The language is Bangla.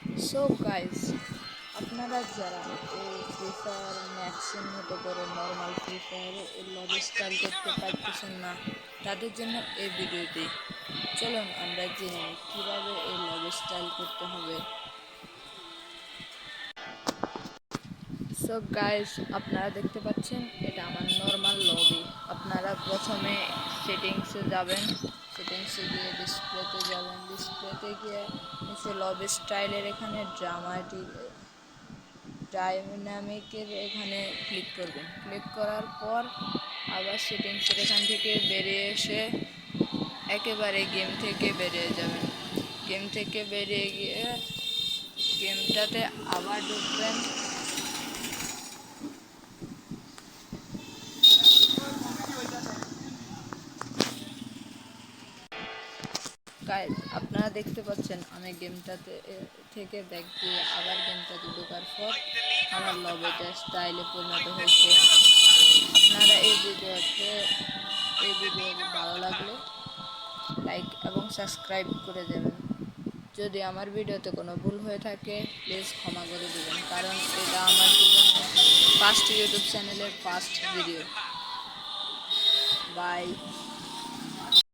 সো গাইস, আপনারা যারা এই ফ্রি ফায়ার ম্যাক্সের মতো করে নর্মাল ফ্রি ফায়ারে এই লবি স্টাইল করতে পারতেছেন না, তাদের জন্য এই ভিডিওটি। চলুন আমরা জেনে নিই কীভাবে এই লবি স্টাইল করতে হবে। সো গাইস, আপনারা দেখতে পাচ্ছেন এটা আমার নর্মাল লবি। আপনারা প্রথমে সেটিংসে যাবেন, সেটিংসে গিয়ে ডিসপ্লেতে যাবেন, ডিসপ্লেতে গিয়ে নিচে লবি স্টাইলের এখানে ডাইনামিকের এখানে ক্লিক করবেন। ক্লিক করার পর আবার সেটিংসের এখান থেকে বেরিয়ে এসে একেবারে গেম থেকে বেরিয়ে যাবেন। গেম থেকে বেরিয়ে গিয়ে গেমটাতে আবার ঢুকবেন। গাইস, আপনারা দেখতে পাচ্ছেন আমি গেমটাতে থেকে ব্যাক দিয়ে আবার গেমটাতে ঢোকার পর আমার লবিটা স্টাইলে পরিণত হয়েছে। আপনারা এই ভিডিও ভালো লাগলে লাইক এবং সাবস্ক্রাইব করে দেবেন। যদি আমার ভিডিওতে কোনো ভুল হয়ে থাকে প্লিজ ক্ষমা করে দেবেন, কারণ এটা আমার জীবনের ফার্স্ট ইউটিউব চ্যানেলের ফার্স্ট ভিডিও। বাই।